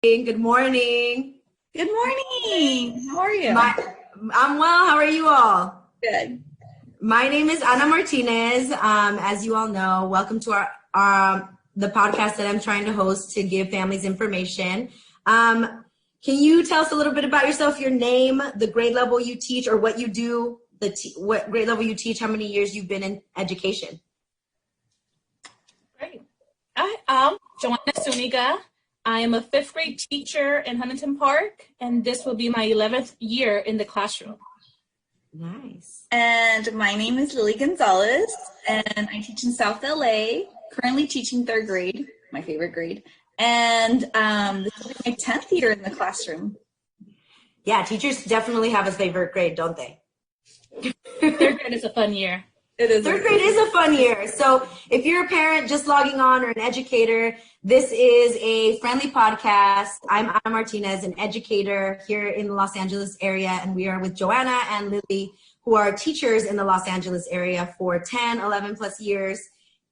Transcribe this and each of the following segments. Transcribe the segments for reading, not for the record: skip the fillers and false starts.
Good morning. Good morning. How are you? I'm well. How are you all? Good. My name is Ana Martinez. As you all know, welcome to the podcast that I'm trying to host to give families information. Can you tell us a little bit about yourself, your name, the grade level you teach, or what you do, what grade level you teach, how many years you've been in education? Great. I'm Joanna Suniga. I am a fifth grade teacher in Huntington Park, and this will be my 11th year in the classroom. Nice. And my name is Lily Gonzalez, and I teach in South LA, currently teaching third grade, my favorite grade. And this will be my 10th year in the classroom. Yeah, teachers definitely have a favorite grade, don't they? Third grade is a fun year. It is. Third grade is a fun year. So if you're a parent just logging on or an educator, this is a friendly podcast. I'm Ana Martinez, an educator here in the Los Angeles area, and we are with Joanna and Lily, who are teachers in the Los Angeles area for 10, 11 plus years.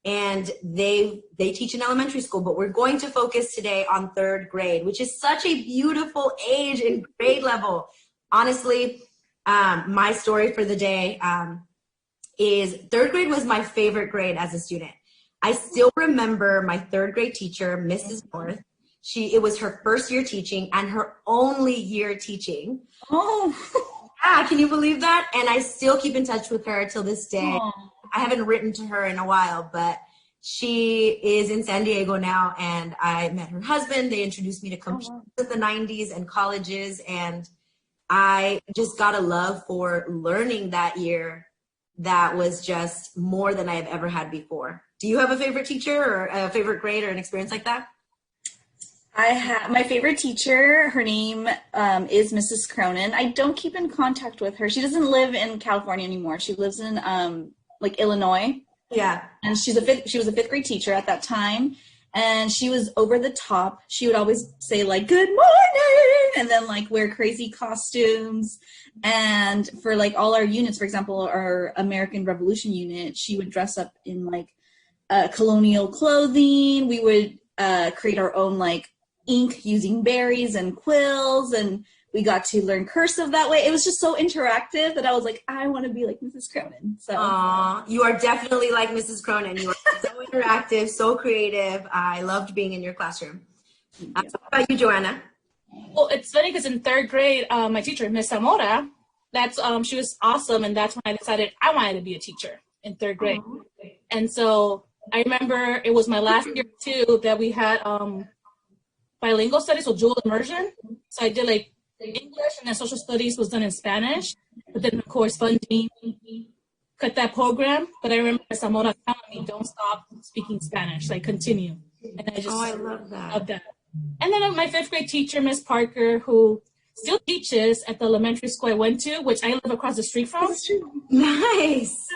And they teach in elementary school, but we're going to focus today on third grade, which is such a beautiful age and grade level. Honestly, my story for the day is third grade was my favorite grade as a student. I still remember my third grade teacher, Mrs. North. It was her first year teaching and her only year teaching. Oh, yeah, can you believe that? And I still keep in touch with her till this day. oh. I haven't written to her in a while, but she is in San Diego now, and I met her husband. They introduced me to computers in the 90s and colleges, and I just got a love for learning that year that was just more than I have ever had before. Do you have a favorite teacher or a favorite grade or an experience like that? I have my favorite teacher. Her name is Mrs. Cronin. I don't keep in contact with her. She doesn't live in California anymore. She lives in Illinois. Yeah. And she was a fifth grade teacher at that time. And she was over the top. She would always say like, "Good morning," and then like wear crazy costumes. And for like all our units, for example, our American Revolution unit, she would dress up in like colonial clothing. We would create our own like ink using berries and quills, and we got to learn cursive that way. It was just so interactive that I was like, I want to be like Mrs. Cronin. So, you are definitely like Mrs. Cronin. You are so interactive, so creative. I loved being in your classroom. What about you, Joanna? Well, it's funny because in third grade, my teacher, Miss Zamora, she was awesome, and that's when I decided I wanted to be a teacher in third grade. And so I remember it was my last year too that we had bilingual studies, so dual immersion. So I did like English, and then social studies was done in Spanish. But then, of course, funding cut that program. But I remember Zamora telling me, "Don't stop speaking Spanish, like continue." And I just I love that. And then my fifth grade teacher, Miss Parker, who still teaches at the elementary school I went to, which I live across the street from. Nice.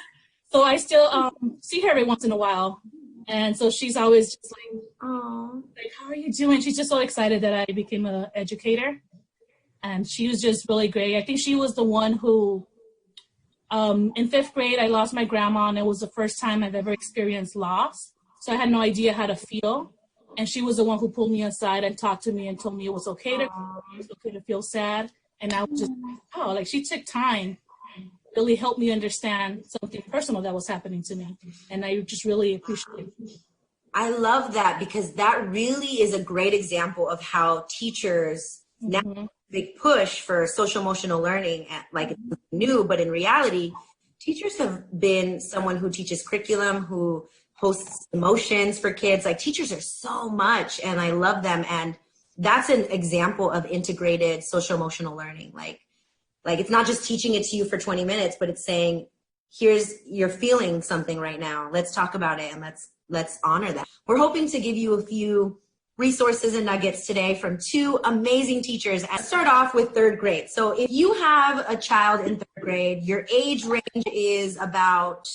So I still see her every once in a while. And so she's always just like, "Oh, like, how are you doing?" She's just so excited that I became an educator. And she was just really great. I think she was the one who, in fifth grade, I lost my grandma, and it was the first time I've ever experienced loss. So I had no idea how to feel. And she was the one who pulled me aside and talked to me and told me it was okay to cry, it was okay to feel sad. And I was just, oh, like she took time, really helped me understand something personal that was happening to me. And I just really appreciate it. I love that, because that really is a great example of how teachers now big push for social emotional learning, like it's new, but in reality, teachers have been someone who teaches curriculum, who hosts emotions for kids. Like teachers are so much, and I love them. And that's an example of integrated social emotional learning. Like it's not just teaching it to you for 20 minutes, but it's saying, you're feeling something right now. Let's talk about it, and let's honor that. We're hoping to give you a few resources and nuggets today from two amazing teachers. Let's start off with third grade. So if you have a child in third grade, your age range is about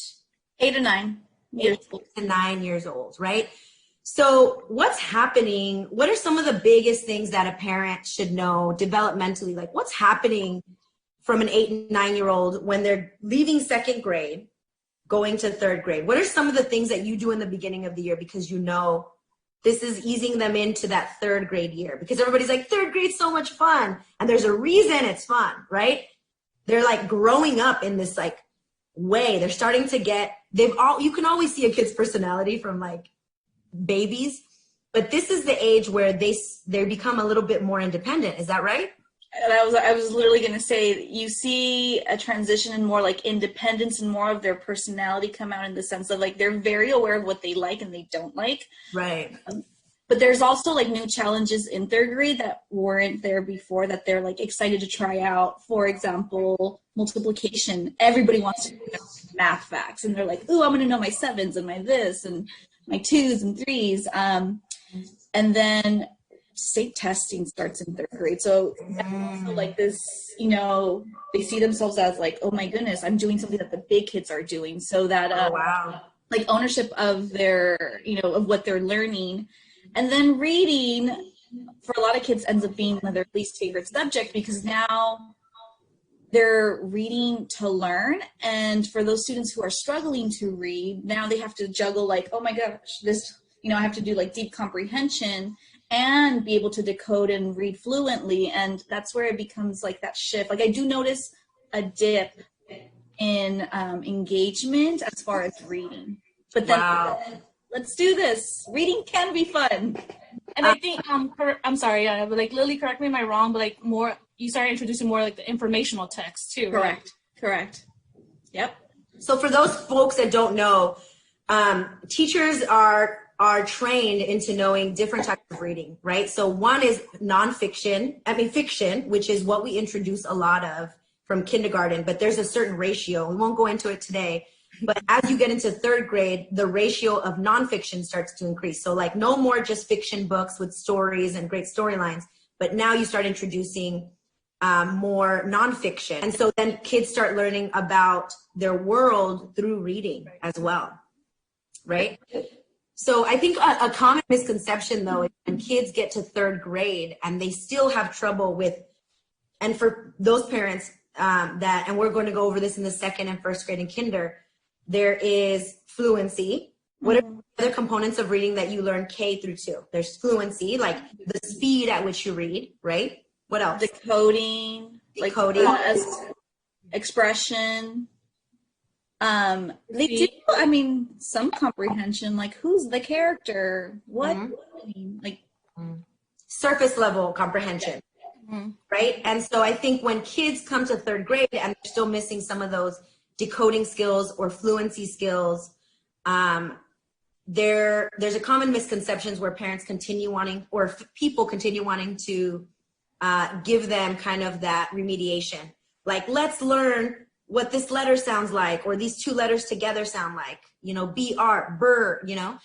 8 to 9 years old. 8 to 9 years old, right? So what's happening? What are some of the biggest things that a parent should know developmentally? Like what's happening from an 8 and 9-year-old when they're leaving second grade, going to third grade? What are some of the things that you do in the beginning of the year because you know this is easing them into that third grade year, because everybody's like, third grade's so much fun. And there's a reason it's fun, right? They're like growing up in this like way. They're starting to get, you can always see a kid's personality from like babies, but this is the age where they become a little bit more independent. Is that right? And I was literally going to say, you see a transition in more like independence and more of their personality come out in the sense of like, they're very aware of what they like and they don't like. Right. But there's also like new challenges in third grade that weren't there before that they're like excited to try out. For example, multiplication. Everybody wants to know math facts and they're like, ooh, I'm going to know my sevens and my this and my twos and threes. And then state testing starts in third grade. So like this, you know, they see themselves as like, oh my goodness, I'm doing something that the big kids are doing. So that like ownership of their, you know, of what they're learning. And then reading for a lot of kids ends up being one of their least favorite subject, because now they're reading to learn. And for those students who are struggling to read, now they have to juggle like, oh my gosh, this, you know, I have to do like deep comprehension and be able to decode and read fluently. And that's where it becomes like that shift. Like I do notice a dip in engagement as far as reading. But then let's do this. Reading can be fun. And I think, I'm sorry, but like Lily, correct me if I'm wrong, but like more, you started introducing more like the informational text too, right? Correct. Yep. So for those folks that don't know, teachers are trained into knowing different types of reading, right? So one is fiction, which is what we introduce a lot of from kindergarten, but there's a certain ratio. We won't go into it today, but as you get into third grade, the ratio of nonfiction starts to increase. So like no more just fiction books with stories and great storylines, but now you start introducing more nonfiction. And so then kids start learning about their world through reading as well, right? So I think a common misconception, though, is when kids get to third grade and they still have trouble with, and for those parents and we're going to go over this in the second and first grade and kinder, there is fluency. What are the other components of reading that you learn K through 2? There's fluency, like the speed at which you read, right? What else? Decoding. Like pause, expression. They do, I mean, some comprehension, like who's the character? What? Like surface level comprehension, right? And so I think when kids come to third grade and they're still missing some of those decoding skills or fluency skills, there's a common misconceptions where parents continue wanting, or people continue wanting to give them kind of that remediation. Like, let's learn what this letter sounds like, or these two letters together sound like, you know, BR, burr, you know,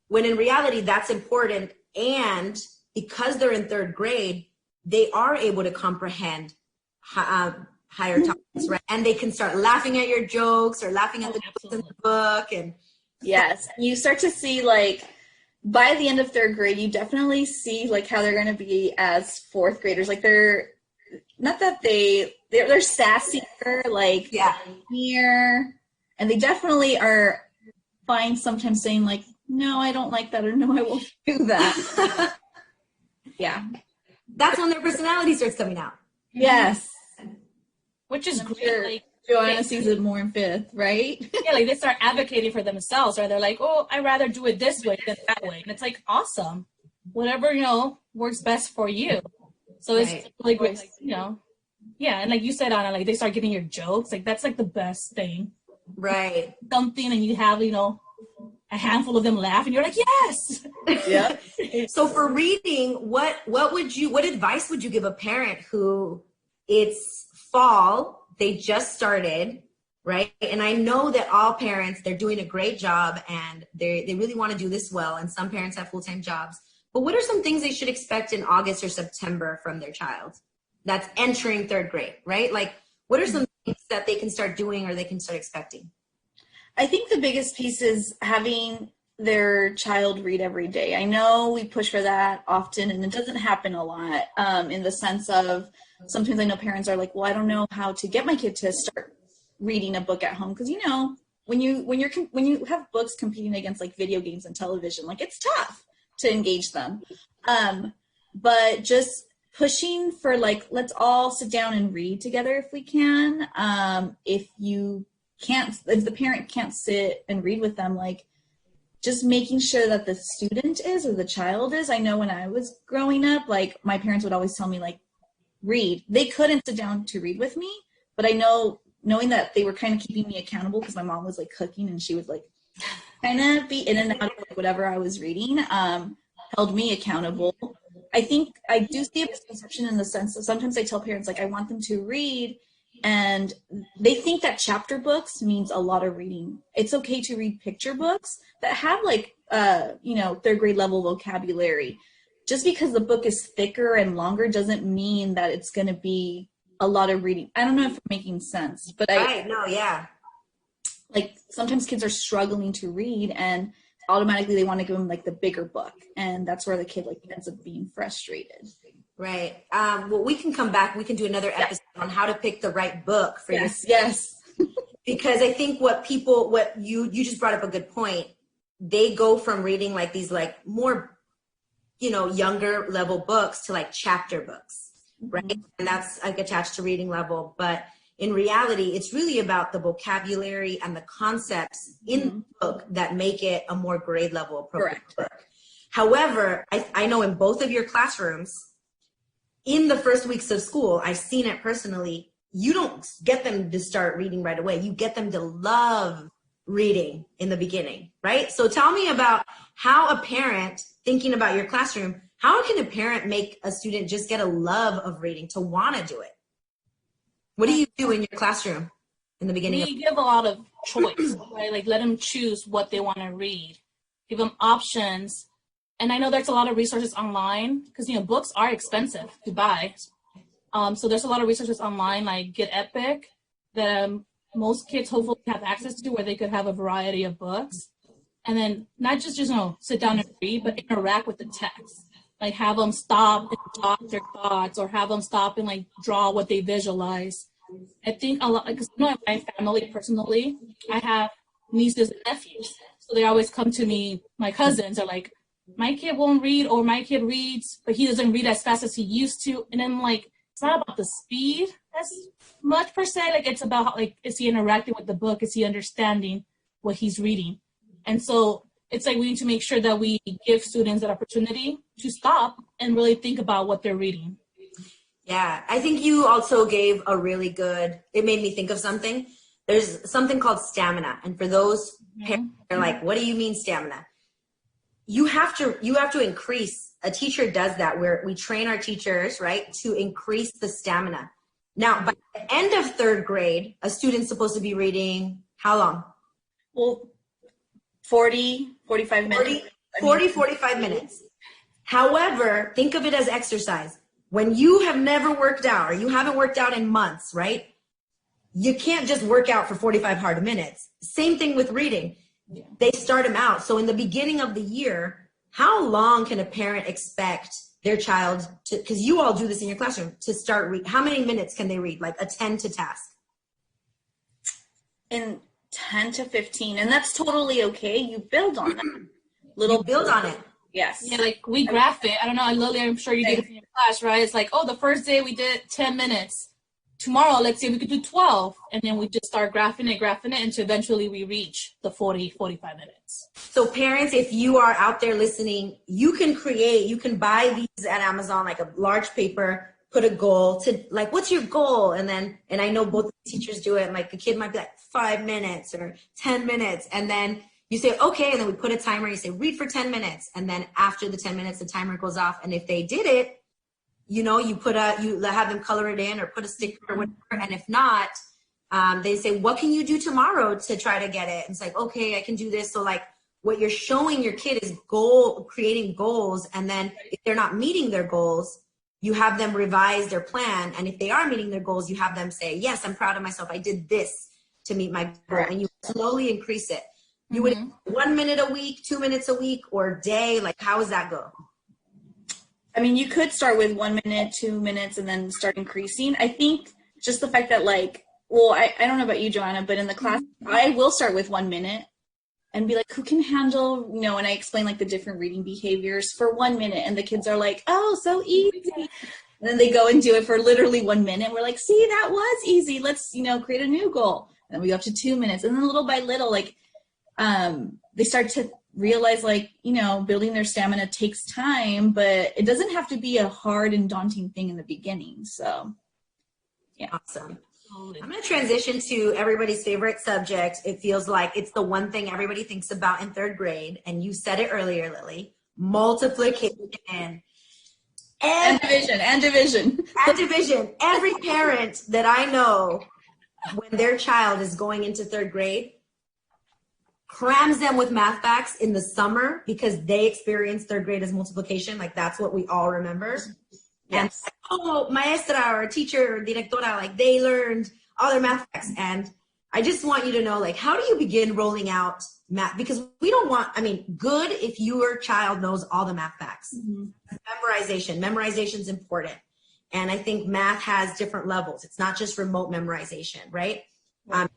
when in reality that's important. And because they're in third grade, they are able to comprehend higher topics, right? And they can start laughing at your jokes or laughing at the jokes in the book. And yes, you start to see like by the end of third grade, you definitely see like how they're going to be as fourth graders. Like they're not that they're sassier, like here, and they definitely are fine sometimes saying like, no, I don't like that, or no, I won't do that. Yeah. That's when their personality starts coming out. Yes. Which is great. Sure. Like Joanna sees it more in fifth, right? Yeah, like they start advocating for themselves, or they're like, oh, I'd rather do it this way than that way. And it's like, awesome. Whatever, you know, works best for you. So it's really great, like, you know, yeah. And like you said, Anna, like they start getting your jokes. Like that's like the best thing. Right. Something, and you have, you know, a handful of them laugh and you're like, yes. Yeah. So for reading, what advice would you give a parent who it's fall, they just started, right? And I know that all parents, they're doing a great job and they really want to do this well. And some parents have full-time jobs. But what are some things they should expect in August or September from their child that's entering third grade, right? Like, what are some things that they can start doing or they can start expecting? I think the biggest piece is having their child read every day. I know we push for that often, and it doesn't happen a lot in the sense of sometimes I know parents are like, well, I don't know how to get my kid to start reading a book at home. Because, you know, when you have books competing against like video games and television, like it's tough. to engage them. But just pushing for like, let's all sit down and read together if we can. If the parent can't sit and read with them, like just making sure that the student is or the child is. I know when I was growing up, like my parents would always tell me like, read. They couldn't sit down to read with me, but I knowing that they were kind of keeping me accountable because my mom was like cooking and she would like kind of be in and out of like, whatever I was reading, held me accountable. I think I do see a misconception in the sense that sometimes I tell parents like I want them to read and they think that chapter books means a lot of reading. It's okay to read picture books that have like, third grade level vocabulary. Just because the book is thicker and longer doesn't mean that it's going to be a lot of reading. I don't know if I'm making sense, but like sometimes kids are struggling to read and automatically they want to give them like the bigger book, and that's where the kid like ends up being frustrated. Right. Well, we can come back. We can do another episode on how to pick the right book for your kids. Yes. Because I think what you just brought up a good point. They go from reading like these like more, younger level books to like chapter books, right? Mm-hmm. And that's like attached to reading level. But in reality, it's really about the vocabulary and the concepts in the book that make it a more grade level appropriate book. However, I know in both of your classrooms, in the first weeks of school, I've seen it personally, you don't get them to start reading right away. You get them to love reading in the beginning, right? So tell me about how a parent, thinking about your classroom, how can a parent make a student just get a love of reading to want to do it? What do you do in your classroom in the beginning? We give a lot of choice, right? Like let them choose what they want to read, give them options. And I know there's a lot of resources online because, books are expensive to buy. So there's a lot of resources online like Get Epic that most kids hopefully have access to, where they could have a variety of books. And then not just sit down and read, but interact with the text. Like have them stop and jot their thoughts, or have them stop and like draw what they visualize. I think a lot, because in my family personally, I have nieces and nephews. So they always come to me, my cousins are like, my kid won't read, or my kid reads, but he doesn't read as fast as he used to. And then like, it's not about the speed as much per se. Like it's about like, is he interacting with the book? Is he understanding what he's reading? And so it's like we need to make sure that we give students that opportunity to stop and really think about what they're reading. Yeah, I think you also gave a really good, it made me think of something. There's something called stamina. And for those parents that are like, what do you mean stamina? You have to increase, a teacher does that where we train our teachers, right, to increase the stamina. Now, by the end of third grade, a student's supposed to be reading how long? Well, 45 minutes. 45 minutes. However, think of it as exercise. When you have never worked out or you haven't worked out in months, right? You can't just work out for 45 hard minutes. Same thing with reading. Yeah. They start them out. So in the beginning of the year, how long can a parent expect their child to, because you all do this in your classroom, to start read? How many minutes can they read? Like a 10 to task? In 10 to 15. And that's totally okay. You build on it. You build on it. Yes. Yeah, like we graph it. I don't know, Lily, I'm sure you did it in your class, right? It's like, oh, the first day we did 10 minutes. Tomorrow, let's say we could do 12. And then we just start graphing it until eventually we reach the 45 minutes. So parents, if you are out there listening, you can buy these at Amazon, like a large paper, put a goal to like, what's your goal? And I know both teachers do it. And like the kid might be like 5 minutes or 10 minutes. And then you say, okay, and then we put a timer, you say, read for 10 minutes. And then after the 10 minutes, the timer goes off. And if they did it, you have them color it in or put a sticker or whatever. And if not, they say, what can you do tomorrow to try to get it? And it's like, okay, I can do this. So like what you're showing your kid is creating goals. And then if they're not meeting their goals, you have them revise their plan. And if they are meeting their goals, you have them say, yes, I'm proud of myself. I did this to meet my goal. And you slowly increase it. You would 1 minute a week, 2 minutes a week, or a day. Like, how does that go? I mean, you could start with 1 minute, 2 minutes, and then start increasing. I think just the fact that like, well, I don't know about you, Joanna, but in the class, I will start with 1 minute. and be like, who can handle, and I explain like the different reading behaviors for 1 minute, and the kids are like, oh, so easy. And then they go and do it for literally 1 minute. We're like, see, that was easy. Let's, create a new goal. And then we go up to 2 minutes. And then little by little, like, they start to realize, like, building their stamina takes time, but it doesn't have to be a hard and daunting thing in the beginning. So, yeah. Awesome. I'm going to transition to everybody's favorite subject. It feels like it's the one thing everybody thinks about in third grade. And you said it earlier, Lily, multiplication. And division. And division. Every parent that I know, when their child is going into third grade, crams them with math facts in the summer because they experience third grade as multiplication. Like, that's what we all remember. Yes. And, maestra or teacher or directora, like, they learned all their math facts. And I just want you to know, like, how do you begin rolling out math? Because we don't want, good if your child knows all the math facts. Mm-hmm. Memorization is important. And I think math has different levels. It's not just remote memorization, right?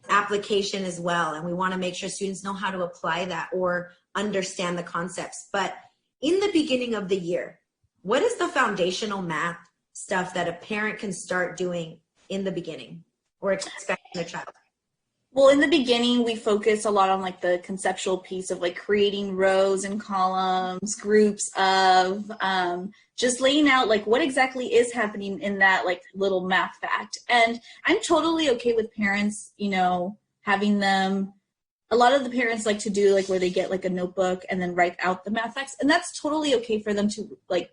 Application as well. And we want to make sure students know how to apply that or understand the concepts. But in the beginning of the year, what is the foundational math stuff that a parent can start doing in the beginning or expecting their child? Well, in the beginning, we focus a lot on like the conceptual piece of like creating rows and columns, groups of, just laying out like what exactly is happening in that like little math fact. And I'm totally okay with parents, having them, a lot of the parents like to do like where they get like a notebook and then write out the math facts. And that's totally okay for them to like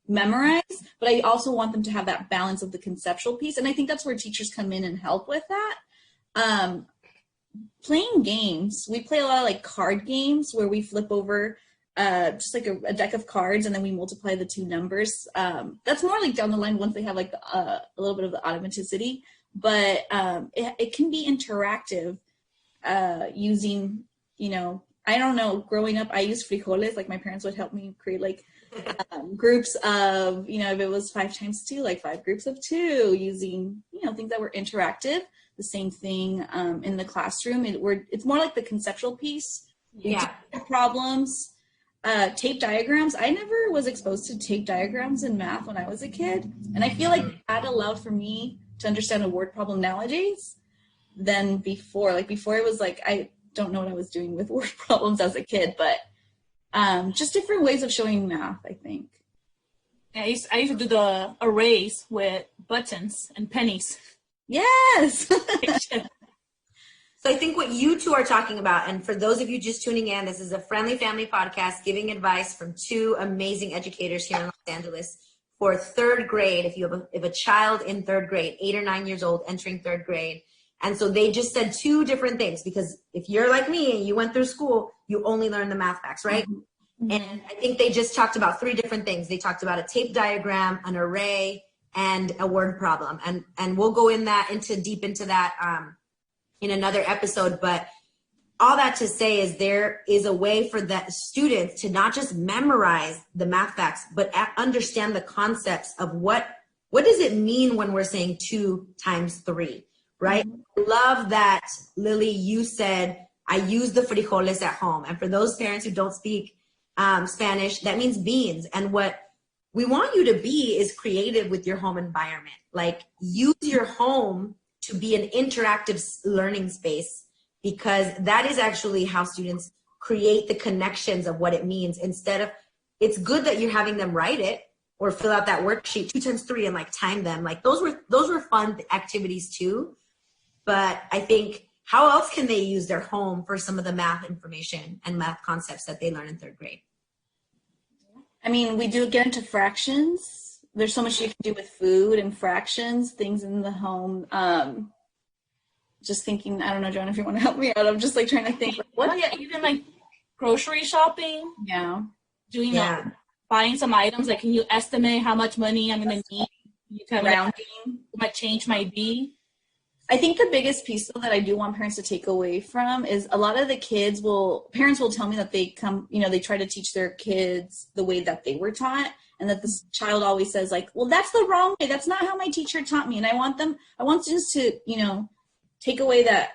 memorize, but I also want them to have that balance of the conceptual piece. And I think that's where teachers come in and help with that. Playing games. We play a lot of like card games where we flip over just like a deck of cards and then we multiply the two numbers. That's more like down the line once they have like a little bit of the automaticity, but it can be interactive using, I don't know, growing up, I used frijoles. Like my parents would help me create like groups of, if it was 5 times 2, like 5 groups of 2 using, things that were interactive. The same thing in the classroom. It's more like the conceptual piece. Yeah. Problems, tape diagrams. I never was exposed to tape diagrams in math when I was a kid. And I feel like that allowed for me to understand a word problem nowadays than before. Like before it was like, I don't know what I was doing with word problems as a kid, but just different ways of showing math, I think. Yeah, I used to do the arrays with buttons and pennies. Yes. So I think what you two are talking about, and for those of you just tuning in, this is a friendly family podcast giving advice from 2 amazing educators here in Los Angeles for third grade. If you have a child in third grade, 8 or 9 years old, entering third grade. And so they just said 2 different things, because if you're like me and you went through school, you only learn the math facts, right? Mm-hmm. And I think they just talked about 3 different things. They talked about a tape diagram, an array, and a word problem. And we'll go deep into that in another episode. But all that to say is there is a way for that students to not just memorize the math facts, but understand the concepts of what does it mean when we're saying 2 times 3, right? Mm-hmm. Love that, Lily, you said, I use the frijoles at home. And for those parents who don't speak Spanish, that means beans. And what we want you to be is creative with your home environment. Like, use your home to be an interactive learning space, because that is actually how students create the connections of what it means. Instead of, it's good that you're having them write it or fill out that worksheet 2 times 3 and like time them. Like those were fun activities too. But I think, how else can they use their home for some of the math information and math concepts that they learn in third grade? I mean, we do get into fractions. There's so much you can do with food and fractions, things in the home. Just thinking, I don't know, John, if you want to help me out. I'm just like trying to think. What? Yeah, even like grocery shopping. Yeah. Doing buying some items. Like, can you estimate how much money I'm going to need? You kind of rounding. What change might be. I think the biggest piece though that I do want parents to take away from is a lot of the parents will tell me that they they try to teach their kids the way that they were taught, and that this child always says like, well, that's the wrong way. That's not how my teacher taught me. And I want students to, take away that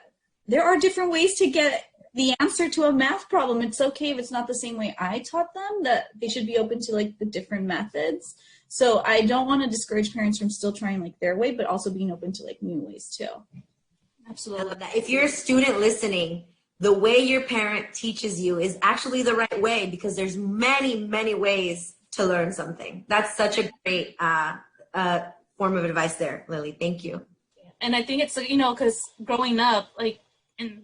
there are different ways to get the answer to a math problem. It's okay if it's not the same way I taught them, that they should be open to like the different methods. So I don't want to discourage parents from still trying like their way, but also being open to like new ways too. Absolutely. I love that. If you're a student listening, the way your parent teaches you is actually the right way, because there's many, many ways to learn something. That's such a great form of advice there, Lily. Thank you. And I think it's, you know, because growing up, like, and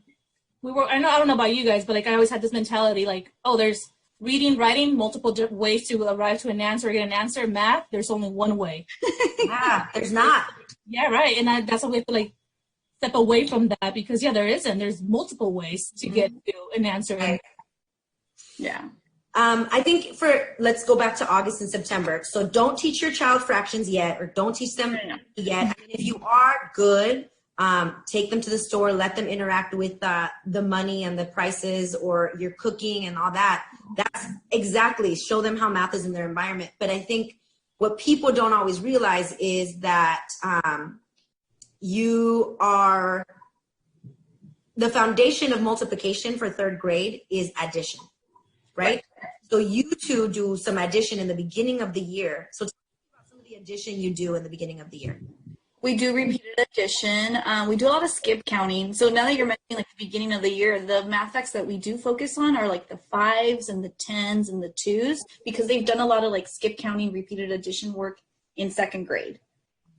I don't know about you guys, but like I always had this mentality, like, oh, there's reading, writing, multiple ways to arrive to an answer or get an answer. Math, there's only one way. Yeah, there's not. Yeah, right. And that's why we have to like step away from that, because there isn't. There's multiple ways to get to an answer. Right. Yeah. I think let's go back to August and September. So don't teach your child fractions yet, or don't teach them yet. I mean, if you are good, take them to the store, let them interact with the money and the prices, or your cooking and all that. That's exactly, show them how math is in their environment. But I think what people don't always realize is that the foundation of multiplication for third grade is addition, right? So you two do some addition in the beginning of the year. So tell me about some of the addition you do in the beginning of the year. We do repeated addition. We do a lot of skip counting. So now that you're mentioning like the beginning of the year, the math facts that we do focus on are like the 5s and the 10s and the 2s, because they've done a lot of like skip counting, repeated addition work in second grade.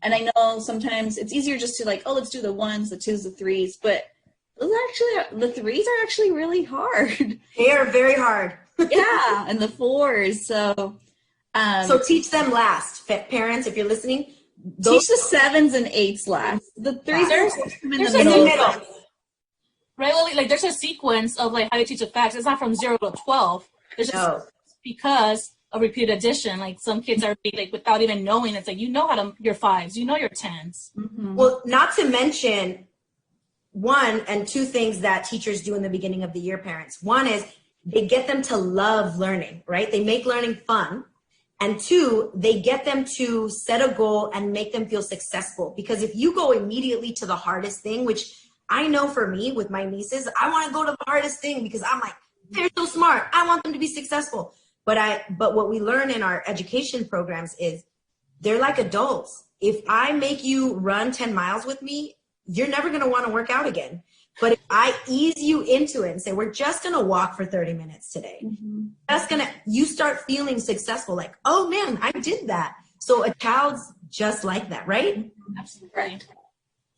And I know sometimes it's easier just to like, oh, let's do the 1s, the 2s, the 3s, but the 3s are actually really hard. They are very hard. Yeah, and the 4s. So teach them last. Parents, if you're listening, teach the 7s and 8s last. The 3s are in the middle. Right, Lily? Like there's a sequence of like how to teach the facts. It's not from 0 to 12. There's just because of repeated addition. Like some kids are like without even knowing. It's like you know your 5s, you know your 10s. Mm-hmm. Well, not to mention one and two things that teachers do in the beginning of the year, parents. One is they get them to love learning, right? They make learning fun. And two, they get them to set a goal and make them feel successful. Because if you go immediately to the hardest thing, which I know for me with my nieces, I want to go to the hardest thing because I'm like, they're so smart. I want them to be successful. But what we learn in our education programs is they're like adults. If I make you run 10 miles with me, you're never going to want to work out again. But if I ease you into it and say, we're just going to walk for 30 minutes today, you start feeling successful. Like, oh man, I did that. So a child's just like that, right? Absolutely. Right.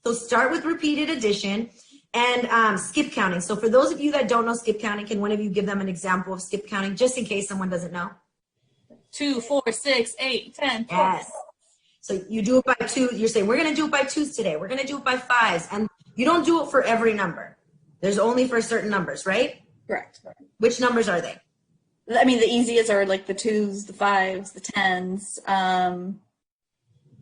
So start with repeated addition and skip counting. So for those of you that don't know skip counting, can one of you give them an example of skip counting just in case someone doesn't know? 2, 4, 6, 8, 10, 12. Yes. So you do it by 2. You're saying, we're going to do it by 2s today. We're going to do it by 5s. And you don't do it for every number. There's only for certain numbers, right? Correct. Which numbers are they? I mean, the easiest are like the 2s, the 5s, the 10s.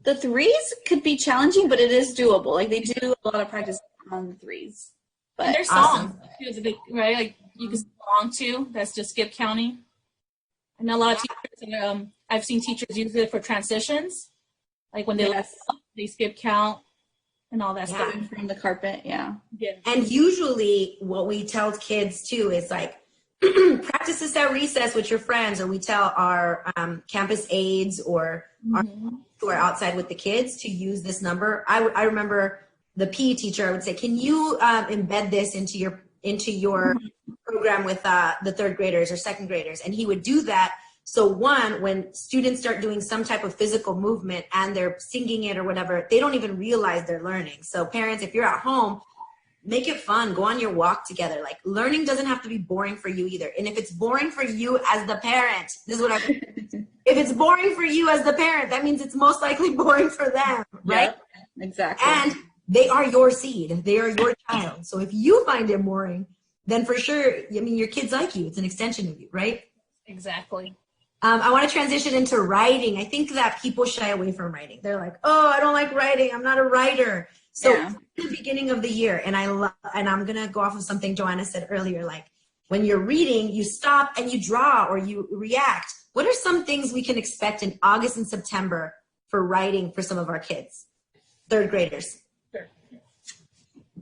The 3s could be challenging, but it is doable. Like they do a lot of practice on the 3s. But and there's songs, right? Like you can sing along to. That's just skip counting. And a lot of teachers, I've seen teachers use it for transitions. Like when they skip count and all that stuff. From the carpet, yeah. And usually what we tell kids too is like, practice this at recess with your friends, or we tell our campus aides or who are outside with the kids to use this number. I remember the PE teacher, I would say, can you embed this into your program with the third graders or second graders? And he would do that. So one, when students start doing some type of physical movement and they're singing it or whatever, they don't even realize they're learning. So parents, if you're at home, make it fun. Go on your walk together. Like learning doesn't have to be boring for you either. And if it's boring for you as the parent, this is what if it's boring for you as the parent, that means it's most likely boring for them, right? Yep, exactly. And they are your seed. They are your child. So if you find it boring, then for sure, I mean, your kids like you. It's an extension of you, right? Exactly. I want to transition into writing. I think that people shy away from writing. They're like, oh, I don't like writing. I'm not a writer. So in the beginning of the year, and I'm going to go off of something Joanna said earlier, like when you're reading, you stop and you draw or you react. What are some things we can expect in August and September for writing for some of our kids, third graders?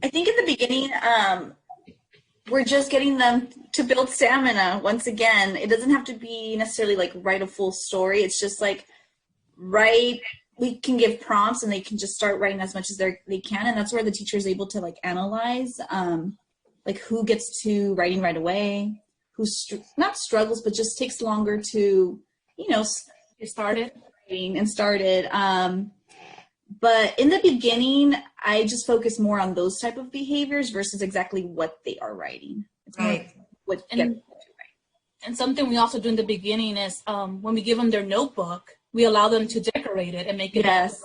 I think in the beginning, we're just getting them to build stamina. Once again, it doesn't have to be necessarily like write a full story. It's just like we can give prompts and they can just start writing as much as they can. And that's where the teacher is able to like analyze, like who gets to writing right away, who not struggles, but just takes longer to, Get started. And started. But in the beginning, I just focus more on those type of behaviors versus exactly what they are writing. It's right. What and something we also do in the beginning is when we give them their notebook, we allow them to decorate it and make it. Yes.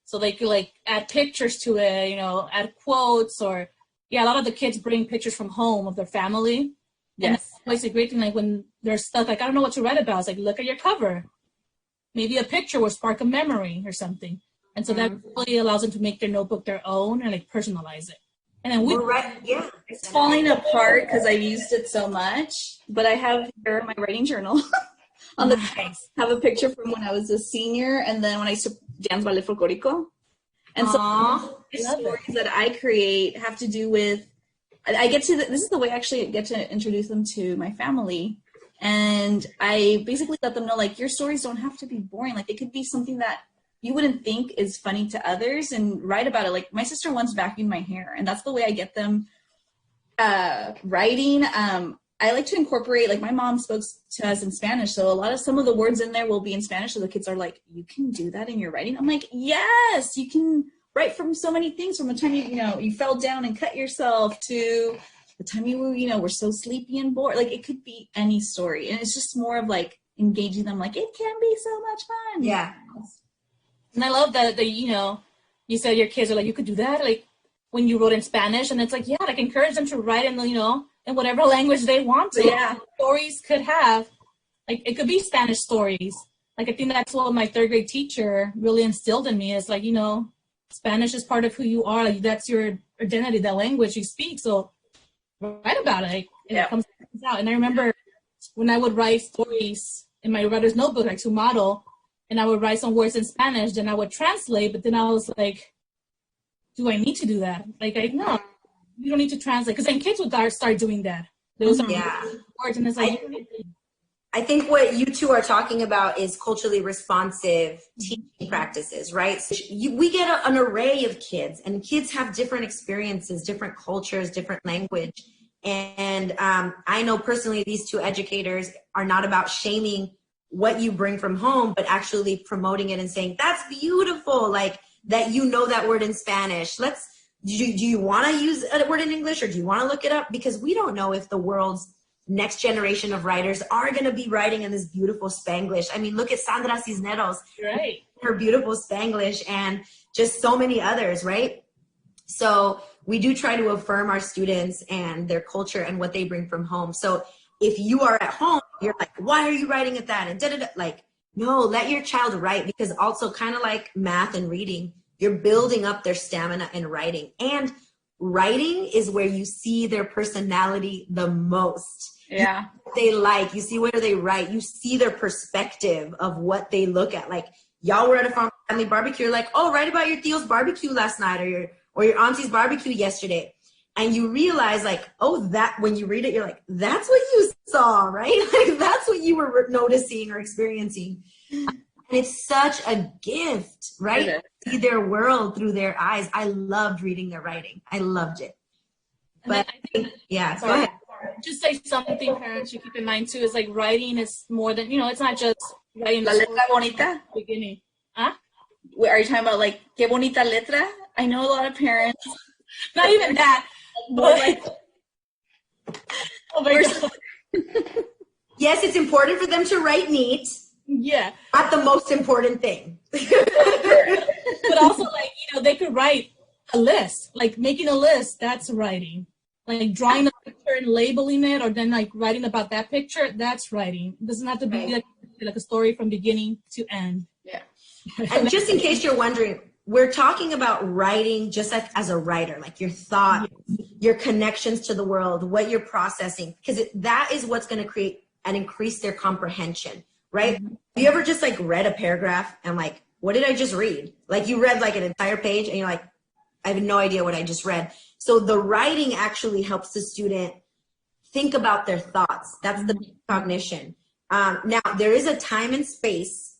So they could like add pictures to it, add quotes or, a lot of the kids bring pictures from home of their family. Yes. And it's always a great thing, like when they're stuck, like, I don't know what to write about. It's like, look at your cover. Maybe a picture will spark a memory or something. And so that really allows them to make their notebook their own and like personalize it. And then it's falling apart because I've used it so much, but I have here my writing journal. On the have a picture from when I was a senior and then when I used to dance ballet folklorico. And so the stories that I create have to do with, this is the way I actually get to introduce them to my family. And I basically let them know, like, your stories don't have to be boring. Like, it could be something that you wouldn't think is funny to others and write about it. Like, my sister once vacuumed my hair, and that's the way I get them writing. I like to incorporate, like, my mom spoke to us in Spanish, so some of the words in there will be in Spanish, so the kids are like, you can do that in your writing? I'm like, yes, you can write from so many things, from the time you fell down and cut yourself to the time you were so sleepy and bored. Like, it could be any story, and it's just more of, like, engaging them, like, it can be so much fun. Yeah. And I love that, you said your kids are like, you could do that, like, when you wrote in Spanish, and it's like, like, encourage them to write in, in whatever language they want to. Yeah. Stories could have, like, it could be Spanish stories. Like, I think that's what my third grade teacher really instilled in me is, like, Spanish is part of who you are. Like, that's your identity, the language you speak. So write about it. Like, it comes out. And I remember when I would write stories in my writer's notebook, like, to model, and I would write some words in Spanish, then I would translate, but then I was like, do I need to do that? Like, no, you don't need to translate. Because then kids would start doing that. Those are words, and it's like, I think what you two are talking about is culturally responsive teaching practices, right? So we get an array of kids, and kids have different experiences, different cultures, different language. And I know personally these two educators are not about shaming what you bring from home, but actually promoting it and saying, that's beautiful, like that that word in Spanish. Do you want to use a word in English, or do you want to look it up? Because we don't know if the world's next generation of writers are going to be writing in this beautiful Spanglish. I mean, look at Sandra Cisneros, right? Her beautiful Spanglish, and just so many others, right? So we do try to affirm our students and their culture and what they bring from home. So if you are at home, you're like, why are you writing at that? And like, no, let your child write, because also kind of like math and reading, you're building up their stamina in writing. And writing is where you see their personality the most. Yeah. You see where they write, you see their perspective of what they look at. Like, y'all were at a family barbecue, you're like, oh, write about your tío's barbecue last night, or your auntie's barbecue yesterday. And you realize, like, oh, that when you read it, you're like, that's what you saw, right? Like, that's what you were noticing or experiencing. And it's such a gift, right? See their world through their eyes. I loved reading their writing. I loved it. But go ahead. Just say something parents should keep in mind too, is like writing is more than, it's not just writing. La letra bonita? Beginning. Huh? Are you talking about like, que bonita letra? I know a lot of parents. Not even that. But like, oh my God. Yes, it's important for them to write neat. Yeah. Not the most important thing. But also, like, they could write a list. Like, making a list, that's writing. Like, drawing a picture and labeling it, or then, like, writing about that picture, that's writing. It doesn't have to be like a story from beginning to end. Yeah. And just in case you're wondering, we're talking about writing just as a writer, like your thoughts, your connections to the world, what you're processing, because that is what's going to create and increase their comprehension, right? Mm-hmm. Have you ever just like read a paragraph and like, what did I just read? Like, you read like an entire page and you're like, I have no idea what I just read. So the writing actually helps the student think about their thoughts. That's the cognition. Now, there is a time and space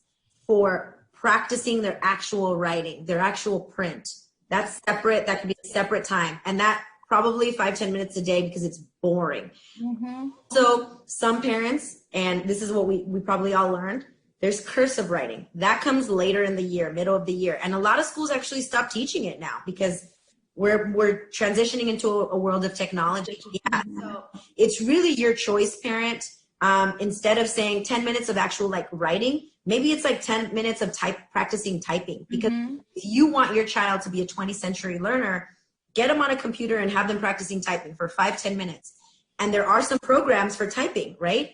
for practicing their actual writing, their actual print. That's separate. That could be a separate time. And that probably 5-10 minutes a day because it's boring. So some parents, and this is what we probably all learned, there's cursive writing. That comes later in the year, middle of the year. And a lot of schools actually stop teaching it now because we're transitioning into a world of technology. Yeah. So it's really your choice, parent. Instead of saying 10 minutes of actual like writing, maybe it's like 10 minutes of practicing typing, because if you want your child to be a 20th century learner, get them on a computer and have them practicing typing for 5-10 minutes. And there are some programs for typing, right?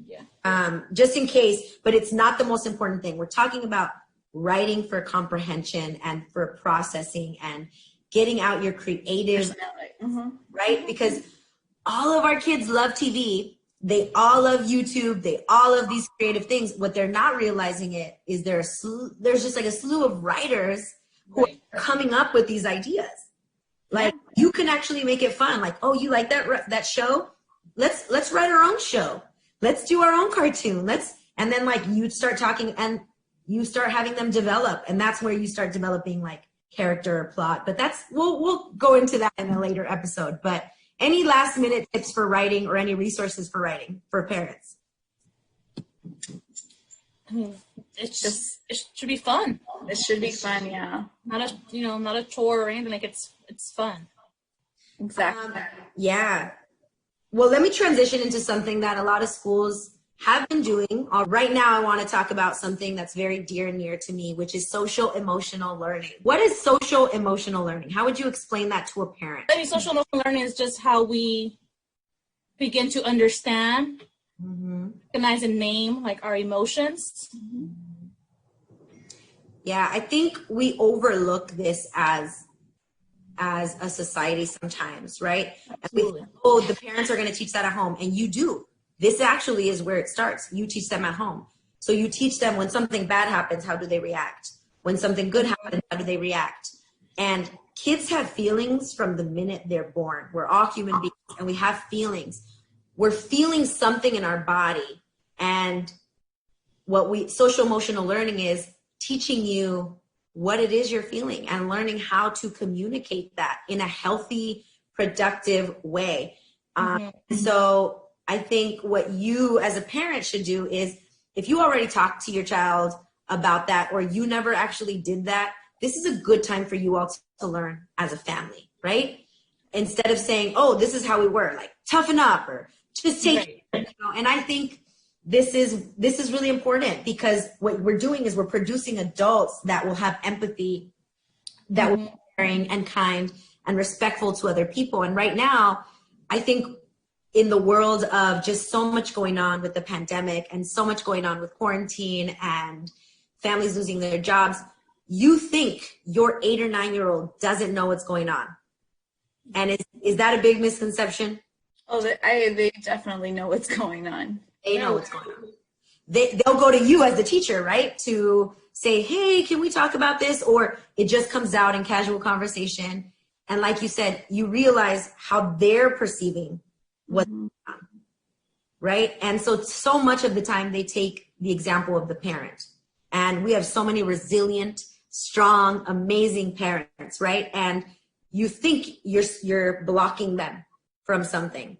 Yeah. Just in case, but it's not the most important thing. We're talking about writing for comprehension and for processing and getting out your creative, right? Because all of our kids love TV. They all love YouTube. They all love these creative things. What they're not realizing is there's just like a slew of writers who are coming up with these ideas. Like you can actually make it fun. Like, oh, you like that show? Let's write our own show. Let's do our own cartoon. And then like you start talking and you start having them develop. And that's where you start developing like character or plot. But we'll go into that in a later episode. But any last minute tips for writing or any resources for writing for parents? It should be fun. It should be fun, yeah. Not a chore or anything. Like it's fun. Exactly. Yeah. Well, let me transition into something that a lot of schools have been doing. Right now, I want to talk about something that's very dear and near to me, which is social emotional learning. What is social emotional learning? How would you explain that to a parent? I mean, social emotional learning is just how we begin to understand, recognize and name like our emotions. Yeah, I think we overlook this as a society sometimes, right? Absolutely. The parents are going to teach that at home, and you do. This actually is where it starts. You teach them at home. So you teach them when something bad happens, how do they react? When something good happens, how do they react? And kids have feelings from the minute they're born. We're all human beings, and we have feelings. We're feeling something in our body. And social emotional learning is teaching you what it is you're feeling and learning how to communicate that in a healthy, productive way. So I think what you as a parent should do is, if you already talked to your child about that, or you never actually did that, this is a good time for you all to learn as a family, right? Instead of saying, oh, this is how we were, like toughen up or just take it. And I think this is really important, because what we're doing is we're producing adults that will have empathy, that will be caring and kind and respectful to other people. And right now, I think in the world of just so much going on with the pandemic and so much going on with quarantine and families losing their jobs, you think your 8 or 9-year-old doesn't know what's going on. And is that a big misconception? Oh, they definitely know what's going on. They know what's going on. They'll go to you as the teacher, right? To say, hey, can we talk about this? Or it just comes out in casual conversation. And like you said, you realize how they're perceiving what's going on, right? And so much of the time they take the example of the parent. And we have so many resilient, strong, amazing parents, right? And you think you're blocking them from something.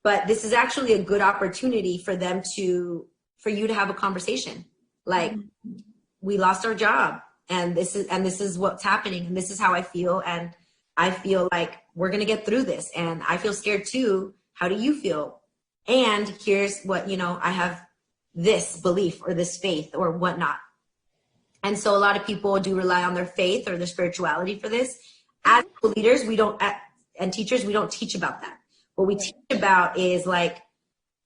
But this is actually a good opportunity for you to have a conversation. Like, we lost our job, and this is what's happening, and this is how I feel, and I feel like we're gonna get through this, and I feel scared too. How do you feel? And here's what, I have this belief or this faith or whatnot. And so a lot of people do rely on their faith or their spirituality for this. As leaders, and teachers, we don't teach about that. What we teach about is like,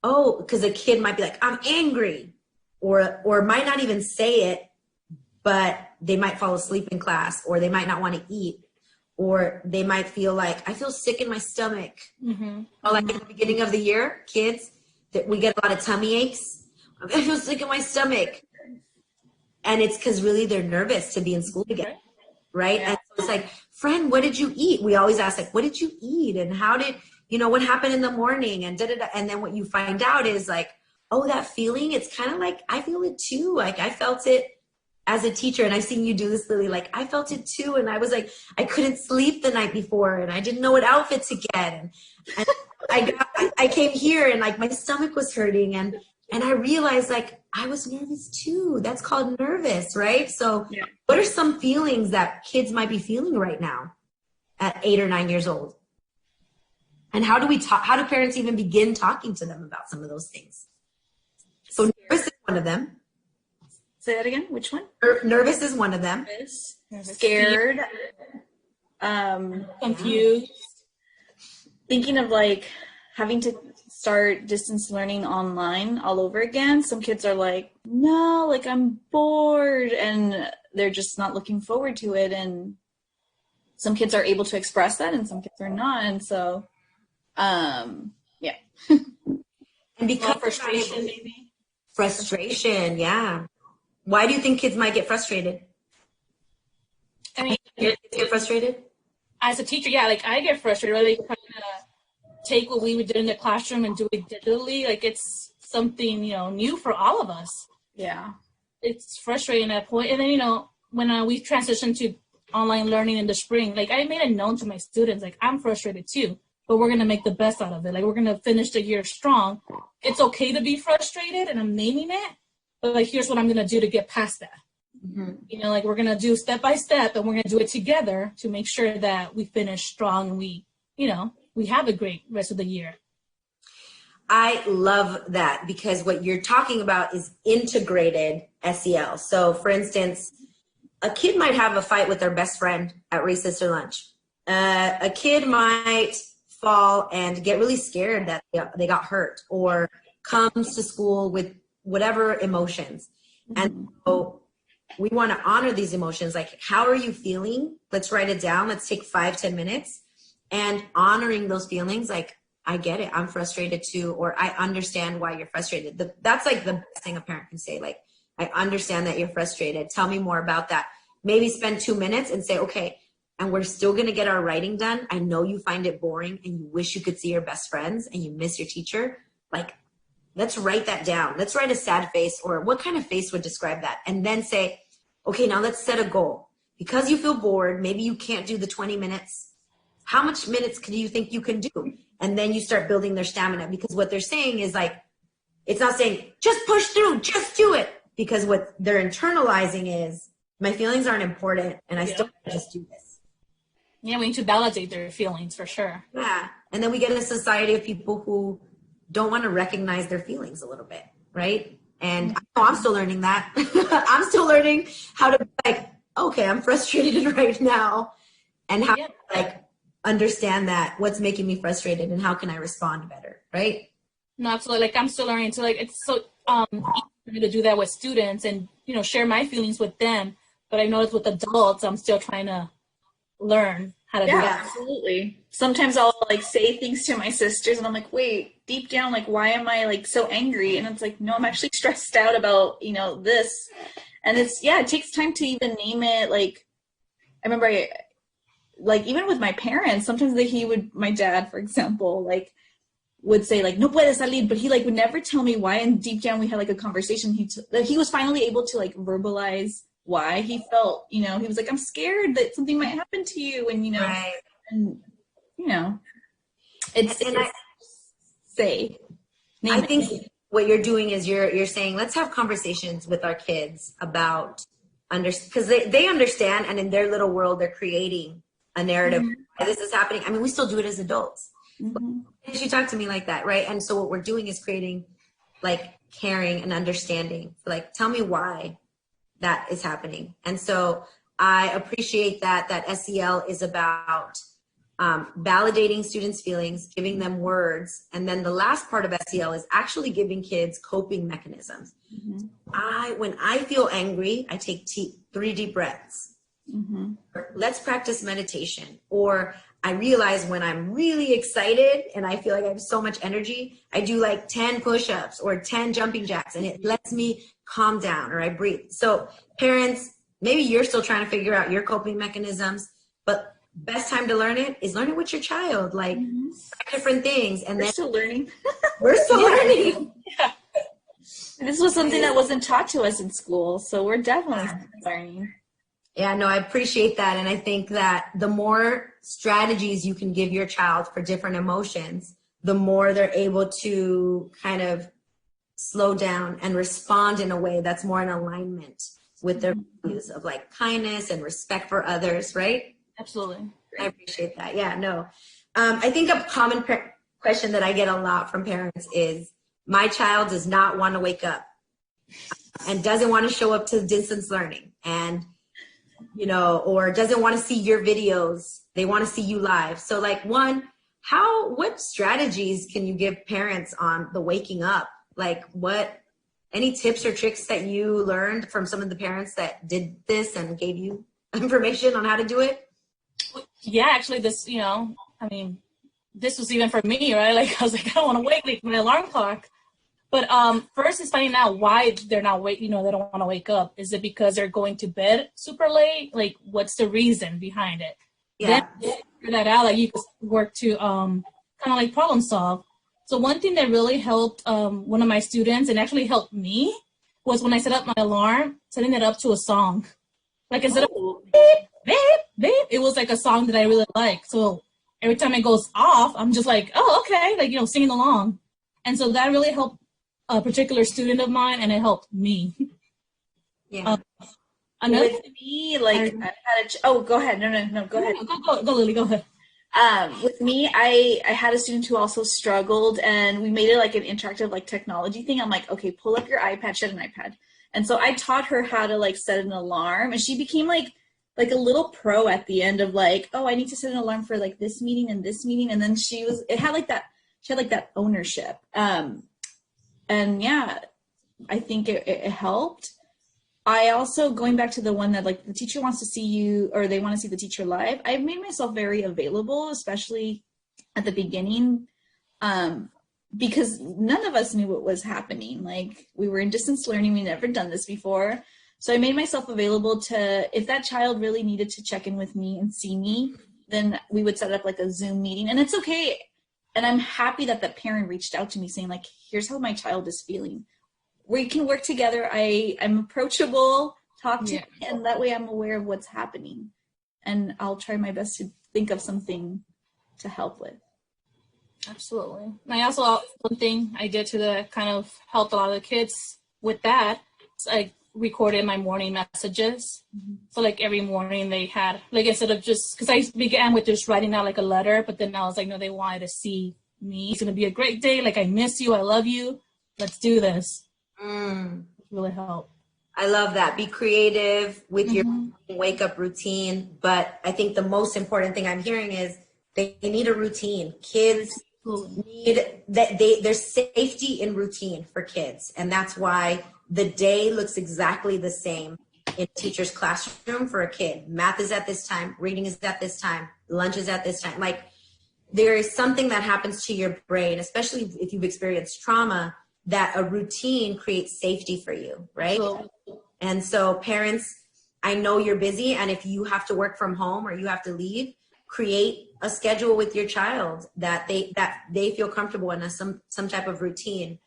oh, because a kid might be like, I'm angry, or might not even say it, but they might fall asleep in class, or they might not want to eat, or they might feel like, I feel sick in my stomach. Or like at the beginning of the year, kids, that we get a lot of tummy aches. I feel sick in my stomach. And it's because really they're nervous to be in school again, right? And so it's like, friend, what did you eat? We always ask, like, what did you eat? And how did, you know, what happened in the morning and da-da-da. And then what you find out is like, oh, that feeling, it's kind of like, I feel it too. Like I felt it as a teacher, and I've seen you do this, Lily, like I felt it too. And I was like, I couldn't sleep the night before and I didn't know what outfit to get. And I came here and like my stomach was hurting and I realized like I was nervous too. That's called nervous, right? So yeah. What are some feelings that kids might be feeling right now at 8 or 9 years old? And how do parents even begin talking to them about some of those things? So nervous is one of them. Say that again. Which one? Nervous is one of them. Nervous. Scared. Confused. Thinking of like having to start distance learning online all over again. Some kids are like, no, like I'm bored, and they're just not looking forward to it. And some kids are able to express that and some kids are not. And so, yeah. And because frustration, maybe. Frustration, yeah. Why do you think kids might get frustrated? I mean, kids get frustrated? As a teacher, yeah, like I get frustrated. Really trying to take what we did in the classroom and do it digitally. Like it's something, you know, new for all of us. Yeah. It's frustrating at that point. And then, you know, when we transitioned to online learning in the spring, like I made it known to my students, like I'm frustrated too, but we're going to make the best out of it. Like we're going to finish the year strong. It's okay to be frustrated, and I'm naming it. But like, here's what I'm going to do to get past that. Mm-hmm. You know, like we're going to do step by step, and we're going to do it together to make sure that we finish strong and we, you know, we have a great rest of the year. I love that, because what you're talking about is integrated SEL. So for instance, a kid might have a fight with their best friend at recess or lunch. A kid might fall and get really scared that they got hurt, or comes to school with whatever emotions. And so we want to honor these emotions. Like, how are you feeling? Let's write it down. Let's take 5-10 minutes and honoring those feelings. Like, I get it. I'm frustrated too. Or I understand why you're frustrated. That's like the best thing a parent can say. Like, I understand that you're frustrated. Tell me more about that. Maybe spend 2 minutes and say, okay, and we're still going to get our writing done. I know you find it boring and you wish you could see your best friends and you miss your teacher. Like, let's write that down. Let's write a sad face, or what kind of face would describe that? And then say, okay, now let's set a goal. Because you feel bored, maybe you can't do the 20 minutes. How much minutes do you think you can do? And then you start building their stamina, because what they're saying is like, it's not saying just push through, just do it. Because what they're internalizing is, my feelings aren't important and I still just do this. Yeah, we need to validate their feelings for sure. Yeah. And then we get a society of people who don't want to recognize their feelings a little bit, right? And I'm still learning that. I'm still learning how to be like, okay, I'm frustrated right now, and how to like understand that, what's making me frustrated and how can I respond better, right? No, absolutely. Like I'm still learning to, like, it's so easy for me to do that with students and, you know, share my feelings with them. But I notice with adults, I'm still trying to learn how to do that. Absolutely. Sometimes I'll like say things to my sisters and I'm like, wait, deep down, like, why am I like so angry? And it's like, no, I'm actually stressed out about, you know, this. And it's, it takes time to even name it. Like, I remember like, even with my parents, sometimes my dad, for example, like would say like, no puedes salir, but he like would never tell me why. And deep down we had like a conversation. He was finally able to like verbalize why he felt, you know, he was like, I'm scared that something might happen to you. And, you know, right. And, you know, I think what you're doing is you're saying, let's have conversations with our kids about, because they understand, and in their little world, they're creating a narrative. Mm-hmm. This is happening. I mean, we still do it as adults. Mm-hmm. She talked to me like that, right? And so what we're doing is creating like caring and understanding. Like, tell me why that is happening. And so I appreciate that SEL is about validating students' feelings, giving them words. And then the last part of SEL is actually giving kids coping mechanisms. Mm-hmm. When I feel angry, I take 3 deep breaths. Mm-hmm. Let's practice meditation. Or I realize when I'm really excited and I feel like I have so much energy, I do like 10 push-ups or 10 jumping jacks, and it lets me calm down, or I breathe. So parents, maybe you're still trying to figure out your coping mechanisms, but best time to learn it is learning with your child, like different things. And we're then still learning. we're still learning. Yeah. This was something that wasn't taught to us in school, so we're definitely learning. Yeah, no, I appreciate that. And I think that the more strategies you can give your child for different emotions, the more they're able to kind of slow down and respond in a way that's more in alignment with their values of like kindness and respect for others, right? Absolutely. I appreciate that. Yeah, no. I think a common question that I get a lot from parents is, my child does not want to wake up and doesn't want to show up to distance learning, and, you know, or doesn't want to see your videos. They want to see you live. So like, one, what strategies can you give parents on the waking up? Like any tips or tricks that you learned from some of the parents that did this and gave you information on how to do it? Yeah, actually this, you know, I mean, this was even for me, right? Like I was like, I don't want to wake like my alarm clock. But first is finding out why they're not they don't want to wake up. Is it because they're going to bed super late? Like, what's the reason behind it? Yeah. Then figure that out, like you can work to kind of like problem solve. So one thing that really helped one of my students, and actually helped me, was when I set up my alarm, setting it up to a song. Like instead of beep, beep, beep, it was like a song that I really like. So every time it goes off, I'm just like, oh, okay, like, you know, singing along. And so that really helped a particular student of mine, and it helped me. Yeah. With me, like, I had go ahead. No, go ahead. Go, Lily, go ahead. With me, I had a student who also struggled, and we made it like an interactive, like, technology thing. I'm like, okay, pull up your iPad, shut an iPad. And so I taught her how to like set an alarm, and she became like a little pro at the end of like, oh, I need to set an alarm for like this meeting and this meeting. And then she had like that ownership. And yeah, I think it helped. I also, going back to the one that like the teacher wants to see you, or they want to see the teacher live, I've made myself very available, especially at the beginning, because none of us knew what was happening. Like, we were in distance learning, we never done this before. So I made myself available to, if that child really needed to check in with me and see me, then we would set up like a Zoom meeting. And it's okay. And I'm happy that the parent reached out to me saying like, here's how my child is feeling. We can work together. I'm approachable, talk to me, and that way I'm aware of what's happening. And I'll try my best to think of something to help with. Absolutely. And I also, one thing I did to kind of help a lot of the kids with that, I recorded my morning messages. So like every morning they had, like, instead of just, because I began with just writing out like a letter, but then I was like, no, they wanted to see me. It's going to be a great day. Like, I miss you. I love you. Let's do this. It really helped. I love that. Be creative with your wake up routine. But I think the most important thing I'm hearing is they need a routine. Kids need that. There's safety in routine for kids. And that's why the day looks exactly the same in a teacher's classroom for a kid. Math is at this time, reading is at this time, lunch is at this time. Like, there is something that happens to your brain, especially if you've experienced trauma, that a routine creates safety for you, right? And so parents, I know you're busy, and if you have to work from home or you have to leave, create a schedule with your child that they feel comfortable in, some type of routine.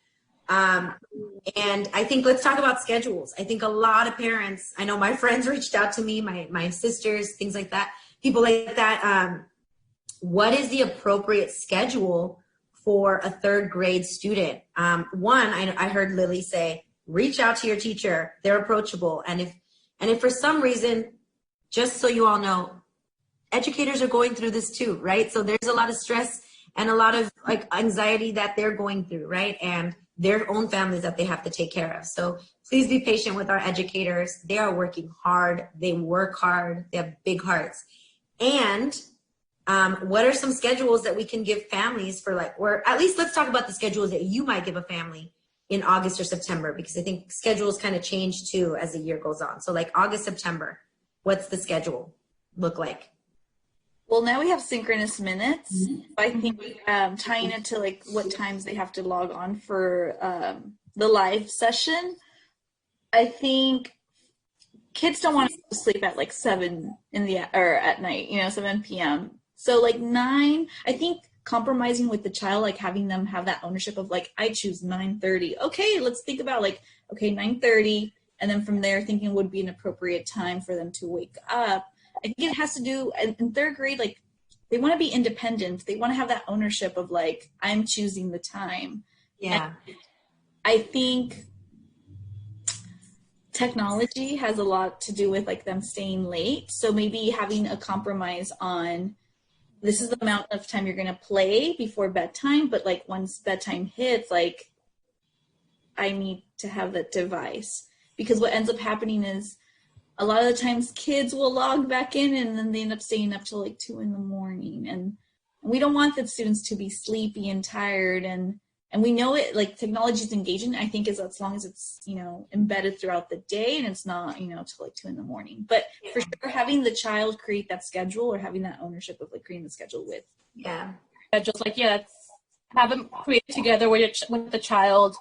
And I think, let's talk about schedules. I think a lot of parents, I know my friends reached out to me, my sisters, things like that, people like that. What is the appropriate schedule for a third grade student? One, I heard Lily say, reach out to your teacher. They're approachable. And if for some reason, just so you all know, educators are going through this too, right? So there's a lot of stress and a lot of like anxiety that they're going through, right? And their own families that they have to take care of. So please be patient with our educators. They are working hard. They work hard. They have big hearts. And what are some schedules that we can give families for, like, or at least let's talk about the schedules that you might give a family in August or September, because I think schedules kind of change too as the year goes on. So like August, September, what's the schedule look like? Well, now we have synchronous minutes. I think tying it to like what times they have to log on for the live session. I think kids don't want to go to sleep at like 7 or at night, 7 p.m. So like 9, I think compromising with the child, like having them have that ownership of like, I choose 9:30. Okay, let's think about like, okay, 9:30. And then from there, thinking would be an appropriate time for them to wake up. I think it has to do in third grade, like they want to be independent. They want to have that ownership of like, I'm choosing the time. Yeah. And I think technology has a lot to do with like them staying late. So maybe having a compromise on this is the amount of time you're going to play before bedtime. But like once bedtime hits, like I need to have that device, because what ends up happening is a lot of the times kids will log back in and then they end up staying up till like 2 a.m. And we don't want the students to be sleepy and tired. And we know it, like technology is engaging, I think, is as long as it's, embedded throughout the day and it's not, till like 2 a.m. But for sure, having the child create that schedule or having that ownership of like creating the schedule with. Yeah. Just like, have them create together with the child,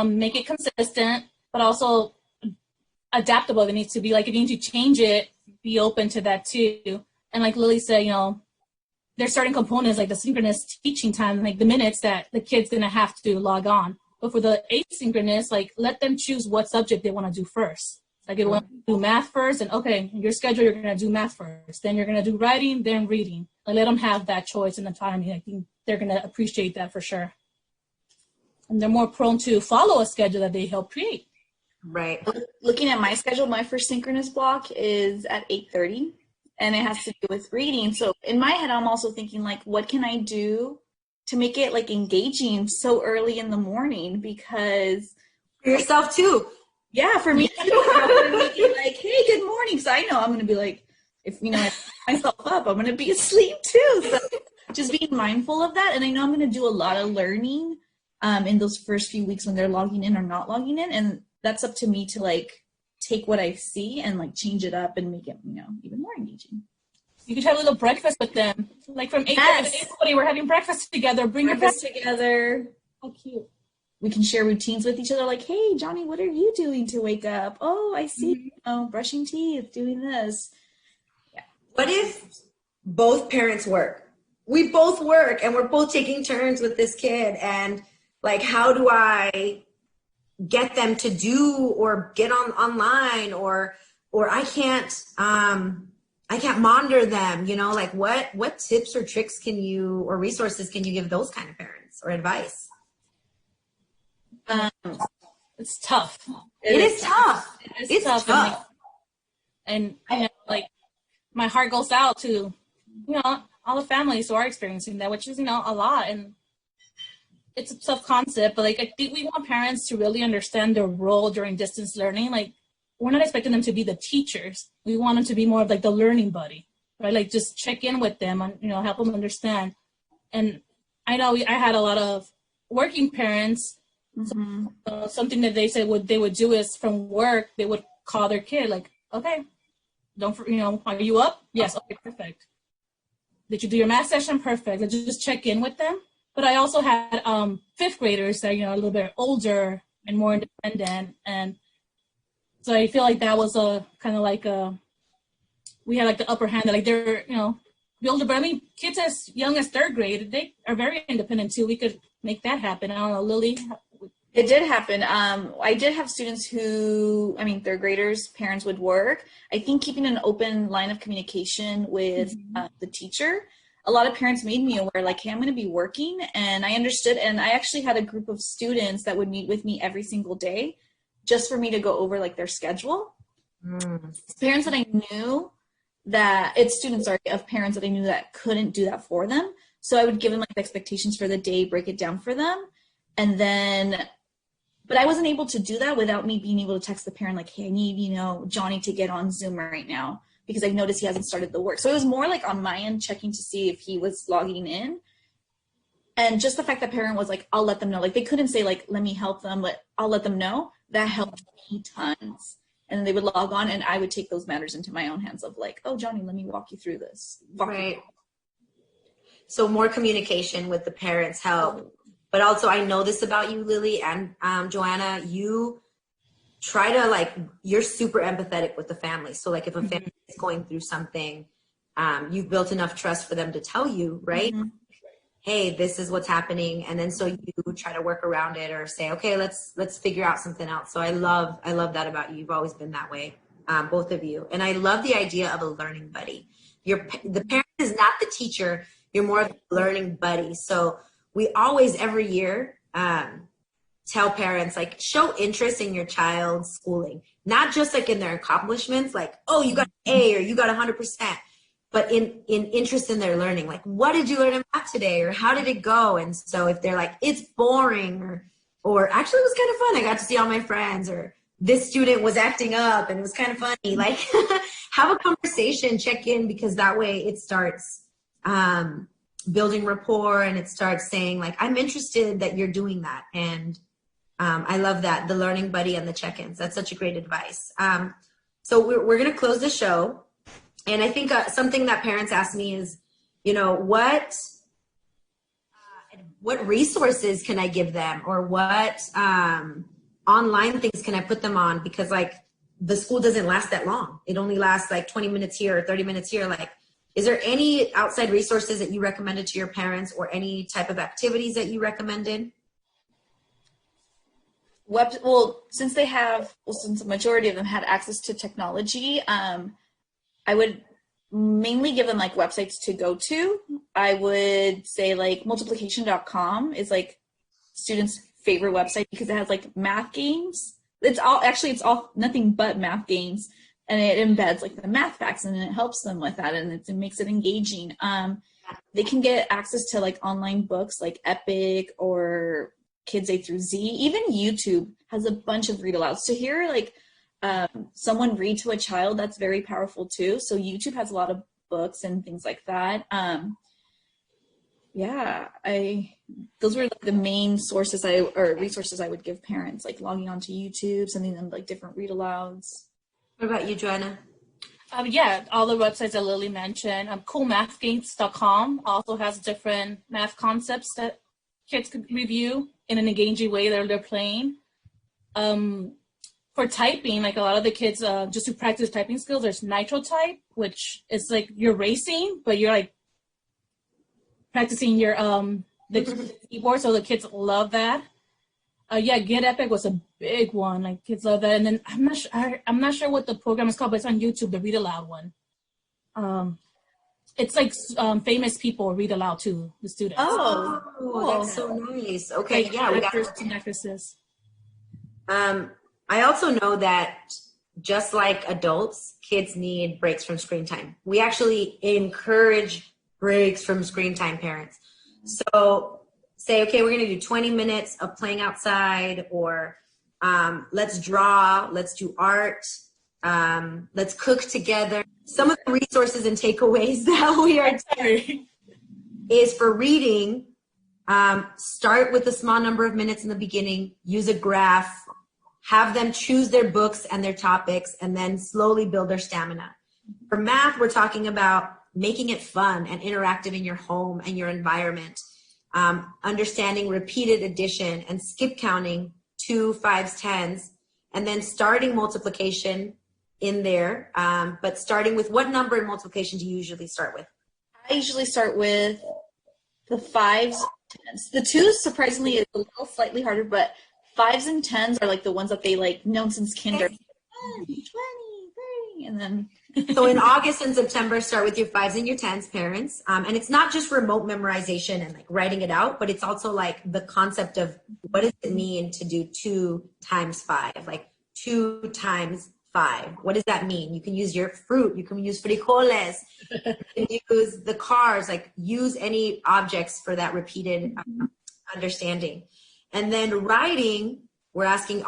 make it consistent, but also adaptable. It needs to be like, if you need to change it, be open to that too. And like Lily said, there's certain components like the synchronous teaching time, like the minutes that the kid's gonna have to log on. But for the asynchronous, like let them choose what subject they want to do first. Like they want to do math first, and okay, in your schedule you're gonna do math first, then you're gonna do writing, then reading. Like let them have that choice and autonomy. I think they're gonna appreciate that for sure. And they're more prone to follow a schedule that they help create. Right. Looking at my schedule, my first synchronous block is at 8:30, and it has to do with reading. So in my head, I'm also thinking like, what can I do to make it like engaging so early in the morning? Because for yourself too. Yeah, for me too. I'm gonna make it like, hey, good morning. So I know I'm gonna be like, if I set myself up, I'm gonna be asleep too. So just being mindful of that. And I know I'm gonna do a lot of learning in those first few weeks when they're logging in or not logging in. And that's up to me to like take what I see and like change it up and make it, even more engaging. You could have a little breakfast with them. Like from 8 to 8:40, we're having breakfast together. Bring breakfast together. How cute. We can share routines with each other. Like, hey, Johnny, what are you doing to wake up? Oh, I see, brushing teeth, doing this. Yeah. What if both parents work? We both work and we're both taking turns with this kid. And like, how do I get them to do or get online or I can't monitor them, like what tips or tricks or resources can you give those kind of parents or advice? It's tough. It is tough. It's tough. And like my heart goes out to, all the families who are experiencing that, which is, a lot. And it's a tough concept, but like I think we want parents to really understand their role during distance learning. Like we're not expecting them to be the teachers. We want them to be more of like the learning buddy, right? Like just check in with them and help them understand. And I know I had a lot of working parents. Something that they said they would do is from work they would call their kid like, okay, are you up? Yes. Okay, perfect. Did you do your math session? Perfect. Let's just check in with them. But I also had fifth graders that, a little bit older and more independent. And so I feel like that was a kind of like we had like the upper hand that like they're, the older, but I mean, kids as young as third grade, they are very independent too. We could make that happen. I don't know, Lily. It did happen. I did have students who, third graders, parents would work. I think keeping an open line of communication with the teacher. A lot of parents made me aware, like, hey, I'm going to be working. And I understood. And I actually had a group of students that would meet with me every single day just for me to go over, like, their schedule. Parents that I knew of parents that I knew that couldn't do that for them. So I would give them, like, the expectations for the day, break it down for them. And then, but I wasn't able to do that without me being able to text the parent, like, hey, I need, Johnny to get on Zoom right now, because I've noticed he hasn't started the work. So it was more like on my end, checking to see if he was logging in. And just the fact that parent was like, I'll let them know. Like they couldn't say like, let me help them, but I'll let them know. That helped me tons. And then they would log on and I would take those matters into my own hands of like, oh, Johnny, let me walk you through this. Right. So more communication with the parents help. But also I know this about you, Lily and Joanna, you try to like, you're super empathetic with the family. So like if a family is going through something, you've built enough trust for them to tell you, right? Hey, this is what's happening. And then so you try to work around it or say, okay, let's figure out something else. So I love that about you. You've always been that way, both of you. And I love the idea of a learning buddy. The parent is not the teacher. You're more of a learning buddy. So we always, every year, tell parents, like, show interest in your child's schooling, not just like in their accomplishments, like, oh, you got an A or you got 100%, but in interest in their learning. Like, what did you learn in math today? Or how did it go? And so if they're like, it's boring, or actually it was kind of fun, I got to see all my friends, or this student was acting up and it was kind of funny, like have a conversation, check in, because that way it starts building rapport, and it starts saying like, I'm interested that you're doing that. And I love that, the learning buddy and the check-ins. That's such a great advice. So we're going to close the show. And I think something that parents ask me is, what resources can I give them, or what online things can I put them on? Because like the school doesn't last that long. It only lasts like 20 minutes here or 30 minutes here. Like, is there any outside resources that you recommended to your parents, or any type of activities that you recommended? Since the majority of them had access to technology, I would mainly give them like websites to go to. I would say like multiplication.com is like students' favorite website, because it has like math games. It's all nothing but math games, and it embeds like the math facts, and it helps them with that, and it makes it engaging. They can get access to like online books like Epic or Kids A through Z. Even YouTube has a bunch of read alouds. To hear like someone read to a child, that's very powerful too. So YouTube has a lot of books and things like that. Those were like the main resources I would give parents, like logging onto YouTube, sending them like different read alouds. What about you, Joanna? All the websites that Lily mentioned. Coolmathgames.com also has different math concepts that kids could review in an engaging way that they're playing. For typing, like a lot of the kids, just to practice typing skills, there's Nitro Type, which is like you're racing, but you're like practicing your the keyboard, so the kids love that. Get Epic was a big one, like kids love that. And then I'm not sure what the program is called, but it's on YouTube, the Read Aloud one. It's like famous people read aloud to the students. Oh, cool. That's so nice. Okay, like, yeah, we got actors and actresses. I also know that just like adults, kids need breaks from screen time. We actually encourage breaks from screen time, parents. So say, okay, we're going to do 20 minutes of playing outside, or let's draw, let's do art, let's cook together. Some of the resources and takeaways that we are doing is for reading. Start with a small number of minutes in the beginning, use a graph, have them choose their books and their topics, and then slowly build their stamina. For math, we're talking about making it fun and interactive in your home and your environment. Understanding repeated addition and skip counting, 2, 5s, 10s, and then starting multiplication in there. But starting with, what number in multiplication do you usually start with? I usually start with the 5s, 10s. The 2s, surprisingly, is a little slightly harder, but 5s and 10s are like the ones that they like known since kinder. 20, 30, and then. So in August and September, start with your 5s and your 10s, parents. And it's not just remote memorization and like writing it out, but it's also like the concept of what does it mean to do 2 times 5, like 2 times 5. What does that mean? You can use your fruit. You can use frijoles. You can use the cars. Like use any objects for that repeated understanding. And then writing, we're asking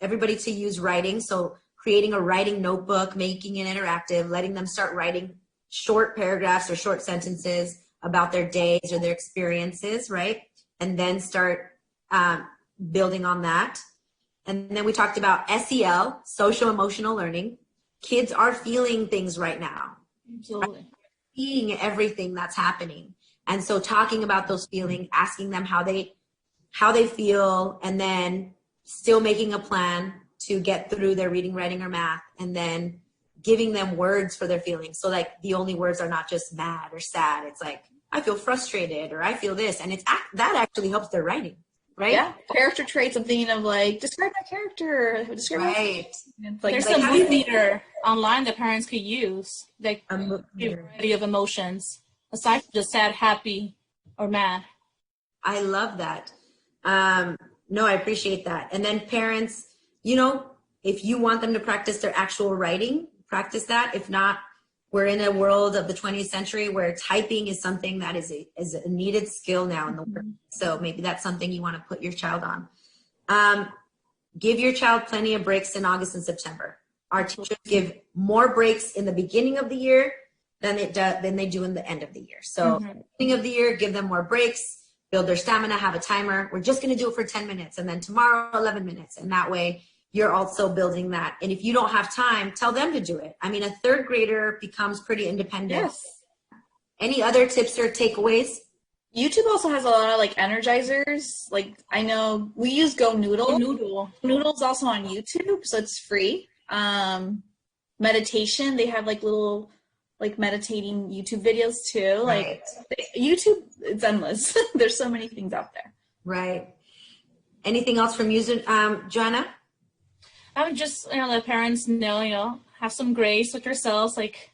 everybody to use writing. So creating a writing notebook, making it interactive, letting them start writing short paragraphs or short sentences about their days or their experiences, right? And then start building on that. And then we talked about SEL, social emotional learning. Kids are feeling things right now. Absolutely. Right? Seeing everything that's happening. And so talking about those feelings, asking them how they feel, and then still making a plan to get through their reading, writing, or math, and then giving them words for their feelings. So like the only words are not just mad or sad. It's like, I feel frustrated, or I feel this. And that actually helps their writing, right? Yeah. Character traits. I'm thinking of like, describe that character. Describe right. Like, there's a mood meter online that parents could use that give a variety of emotions aside from just sad, happy, or mad. I love that. No, I appreciate that. And then parents, if you want them to practice their actual writing, practice that. If not, we're in a world of the 20th century where typing is something that is a needed skill now in the world. So maybe that's something you want to put your child on. Give your child plenty of breaks in August and September. Our teachers give more breaks in the beginning of the year than they do in the end of the year. So beginning of the year, give them more breaks, build their stamina, have a timer. We're just going to do it for 10 minutes, and then tomorrow 11 minutes. And that way you're also building that. And if you don't have time, tell them to do it. I mean, a third grader becomes pretty independent. Yes. Any other tips or takeaways? YouTube also has a lot of like energizers. Like I know we use Go Noodle. Noodle's also on YouTube, so it's free. Meditation, they have like little like meditating YouTube videos too. Like YouTube, it's endless. There's so many things out there. Right. Anything else from you, Joanna? I would just, let parents know, have some grace with yourselves. Like,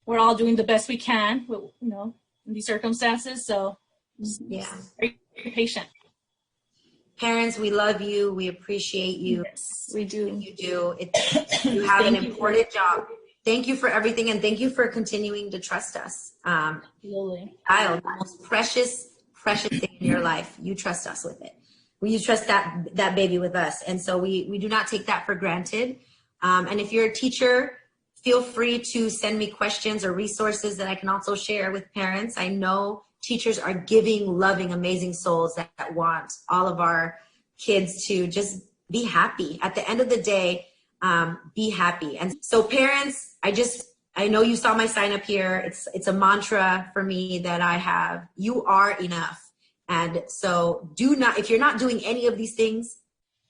we're all doing the best we can, in these circumstances. So, yeah, be patient. Parents, we love you. We appreciate you. Yes, we do. You do. You have an important job. Thank you for everything, and thank you for continuing to trust us. Absolutely. Child, the most precious thing in your life. You trust us with it. You trust that baby with us. And so we do not take that for granted. And if you're a teacher, feel free to send me questions or resources that I can also share with parents. I know teachers are giving, loving, amazing souls that want all of our kids to just be happy. At the end of the day, be happy. And so parents, I know you saw my sign up here. It's a mantra for me that I have. You are enough. And so if you're not doing any of these things,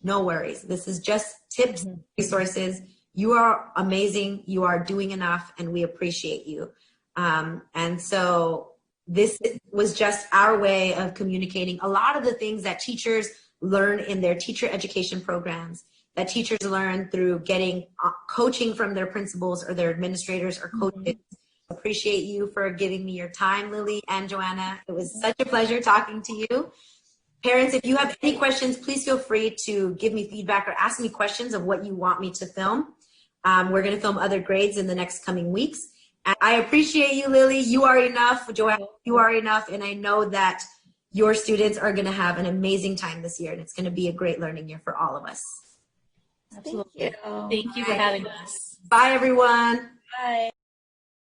no worries. This is just tips, resources. You are amazing. You are doing enough, and we appreciate you. And so this was just our way of communicating a lot of the things that teachers learn in their teacher education programs, that teachers learn through getting coaching from their principals or their administrators or coaches. Appreciate you for giving me your time, Lily and Joanna. It was such a pleasure talking to you. Parents, if you have any questions, please feel free to give me feedback or ask me questions of what you want me to film. We're going to film other grades in the next coming weeks. And I appreciate you, Lily. You are enough. Joanna, you are enough. And I know that your students are going to have an amazing time this year, and it's going to be a great learning year for all of us. Absolutely. Thank you for having us. Bye, everyone. Bye.